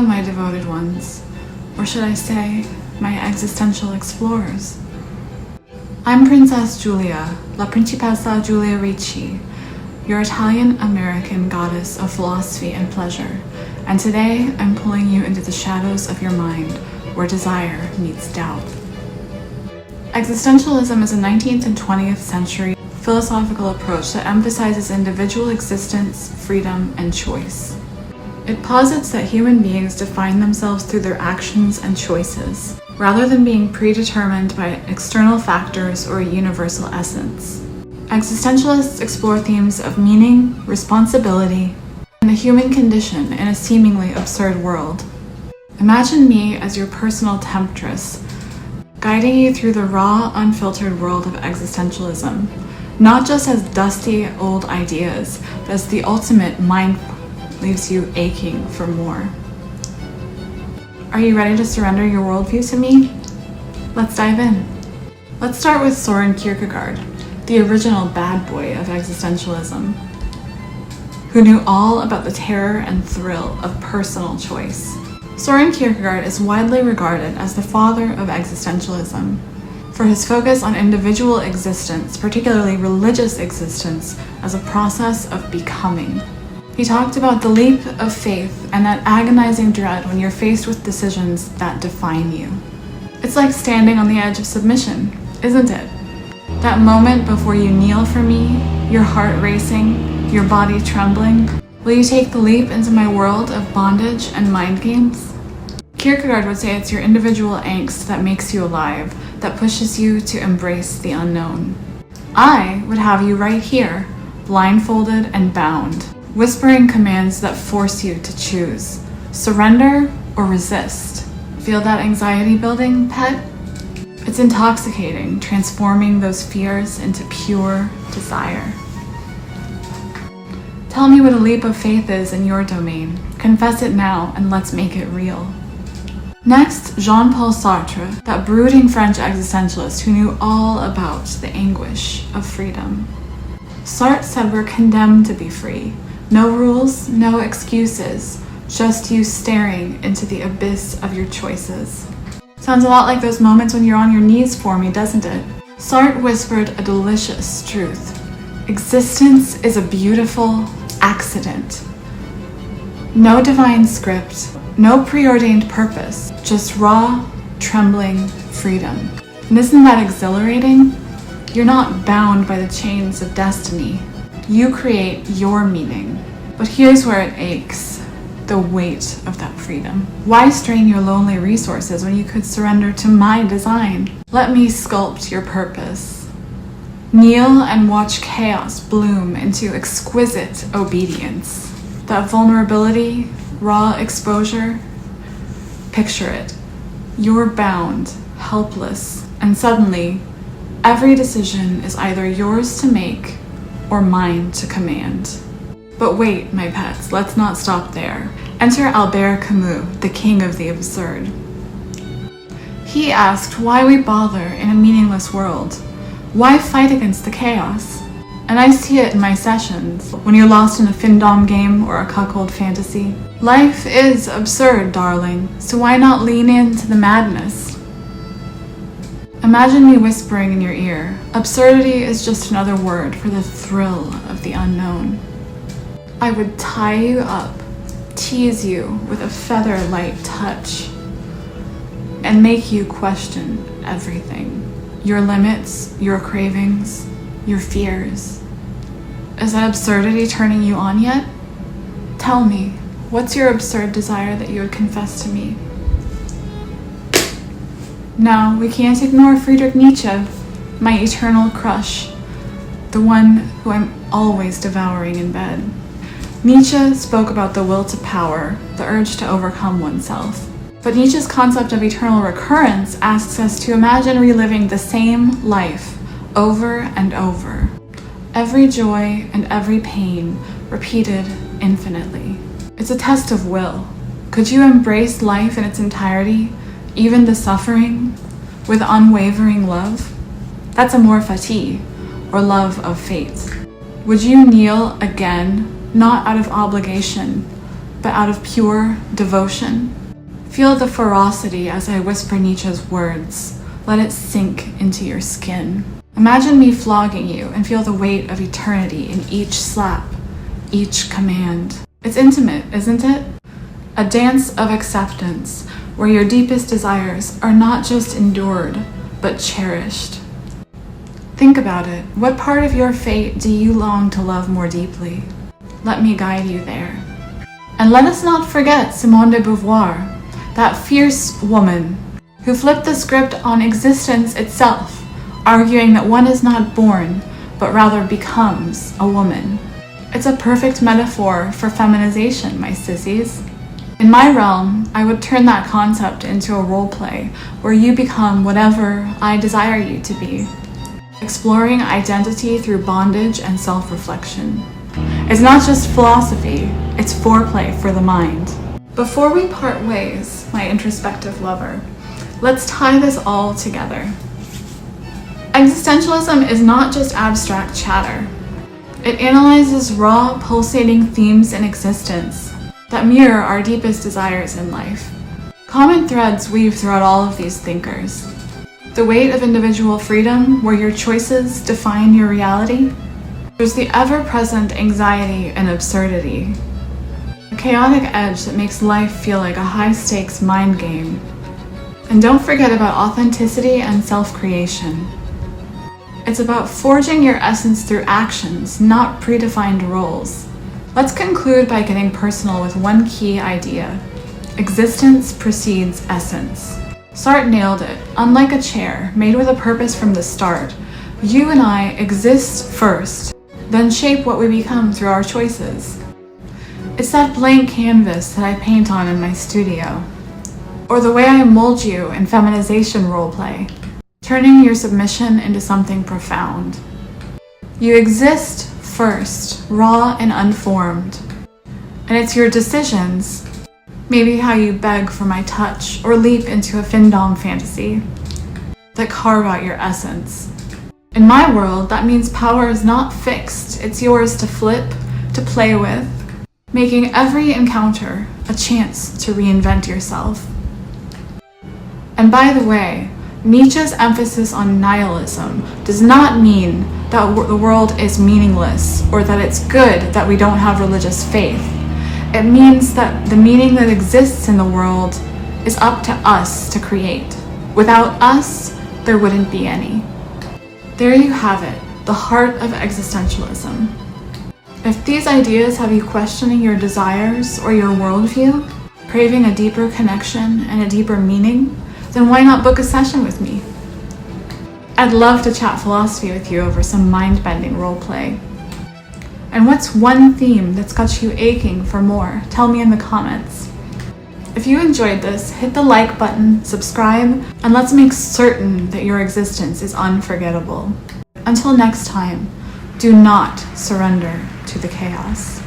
my devoted ones, or should I say, my existential explorers. I'm Princess Giulia, La Principessa Giulia Ricci, your Italian-American goddess of philosophy and pleasure, and today I'm pulling you into the shadows of your mind, where desire meets doubt. Existentialism is a 19th and 20th century philosophical approach that emphasizes individual existence, freedom, and choice. It posits that human beings define themselves through their actions and choices, rather than being predetermined by external factors or a universal essence. Existentialists explore themes of meaning, responsibility, and the human condition in a seemingly absurd world. Imagine me as your personal temptress, guiding you through the raw, unfiltered world of existentialism, not just as dusty old ideas, but as the ultimate mind leaves you aching for more. Are you ready to surrender your worldview to me? Let's dive in. Let's start with Søren Kierkegaard, the original bad boy of existentialism, who knew all about the terror and thrill of personal choice. Søren Kierkegaard is widely regarded as the father of existentialism for his focus on individual existence, particularly religious existence, as a process of becoming. He talked about the leap of faith and that agonizing dread when you're faced with decisions that define you. It's like standing on the edge of submission, isn't it? That moment before you kneel for me, your heart racing, your body trembling. Will you take the leap into my world of bondage and mind games? Kierkegaard would say it's your individual angst that makes you alive, that pushes you to embrace the unknown. I would have you right here, blindfolded and bound, whispering commands that force you to choose. Surrender or resist. Feel that anxiety building, pet? It's intoxicating, transforming those fears into pure desire. Tell me what a leap of faith is in your domain. Confess it now and let's make it real. Next, Jean-Paul Sartre, that brooding French existentialist who knew all about the anguish of freedom. Sartre said we're condemned to be free. No rules, no excuses, just you staring into the abyss of your choices. Sounds a lot like those moments when you're on your knees for me, doesn't it? Sartre whispered a delicious truth. Existence is a beautiful accident. No divine script, no preordained purpose, just raw, trembling freedom. And isn't that exhilarating? You're not bound by the chains of destiny. You create your meaning. But here's where it aches, the weight of that freedom. Why strain your lonely resources when you could surrender to my design? Let me sculpt your purpose. Kneel and watch chaos bloom into exquisite obedience. That vulnerability, raw exposure, picture it. You're bound, helpless, and suddenly, every decision is either yours to make or mine to command. But wait, my pets, let's not stop there. Enter Albert Camus, the king of the absurd. He asked why we bother in a meaningless world. Why fight against the chaos? And I see it in my sessions, when you're lost in a findom game or a cuckold fantasy. Life is absurd, darling, so why not lean into the madness? Imagine me whispering in your ear, absurdity is just another word for the thrill of the unknown. I would tie you up, tease you with a feather-light touch, and make you question everything. Your limits, your cravings, your fears. Is that absurdity turning you on yet? Tell me, what's your absurd desire that you would confess to me? No, we can't ignore Friedrich Nietzsche, my eternal crush, the one who I'm always devouring in bed. Nietzsche spoke about the will to power, the urge to overcome oneself. But Nietzsche's concept of eternal recurrence asks us to imagine reliving the same life over and over. Every joy and every pain repeated infinitely. It's a test of will. Could you embrace life in its entirety, even the suffering, with unwavering love? That's amor fati, or love of fate. Would you kneel again, not out of obligation, but out of pure devotion? Feel the ferocity as I whisper Nietzsche's words. Let it sink into your skin. Imagine me flogging you and feel the weight of eternity in each slap, each command. It's intimate, isn't it? A dance of acceptance where your deepest desires are not just endured, but cherished. Think about it. What part of your fate do you long to love more deeply? Let me guide you there. And let us not forget Simone de Beauvoir, that fierce woman who flipped the script on existence itself, arguing that one is not born, but rather becomes a woman. It's a perfect metaphor for feminization, my sissies. In my realm, I would turn that concept into a role play where you become whatever I desire you to be, exploring identity through bondage and self-reflection. It's not just philosophy, it's foreplay for the mind. Before we part ways, my introspective lover, let's tie this all together. Existentialism is not just abstract chatter. It analyzes raw, pulsating themes in existence that mirror our deepest desires in life. Common threads weave throughout all of these thinkers. The weight of individual freedom, where your choices define your reality. There's the ever-present anxiety and absurdity. A chaotic edge that makes life feel like a high-stakes mind game. And don't forget about authenticity and self-creation. It's about forging your essence through actions, not predefined roles. Let's conclude by getting personal with one key idea. Existence precedes essence. Sartre nailed it. Unlike a chair, made with a purpose from the start, you and I exist first, then shape what we become through our choices. It's that blank canvas that I paint on in my studio. Or the way I mold you in feminization roleplay, turning your submission into something profound. You exist first, raw and unformed. And it's your decisions, maybe how you beg for my touch or leap into a findom fantasy, that carve out your essence. In my world, that means power is not fixed. It's yours to flip, to play with, making every encounter a chance to reinvent yourself. And by the way, Nietzsche's emphasis on nihilism does not mean that the world is meaningless or that it's good that we don't have religious faith. It means that the meaning that exists in the world is up to us to create. Without us, there wouldn't be any. There you have it, the heart of existentialism. If these ideas have you questioning your desires or your worldview, craving a deeper connection and a deeper meaning, then why not book a session with me? I'd love to chat philosophy with you over some mind-bending roleplay. And what's one theme that's got you aching for more? Tell me in the comments. If you enjoyed this, hit the like button, subscribe, and let's make certain that your existence is unforgettable. Until next time, do not surrender to the chaos.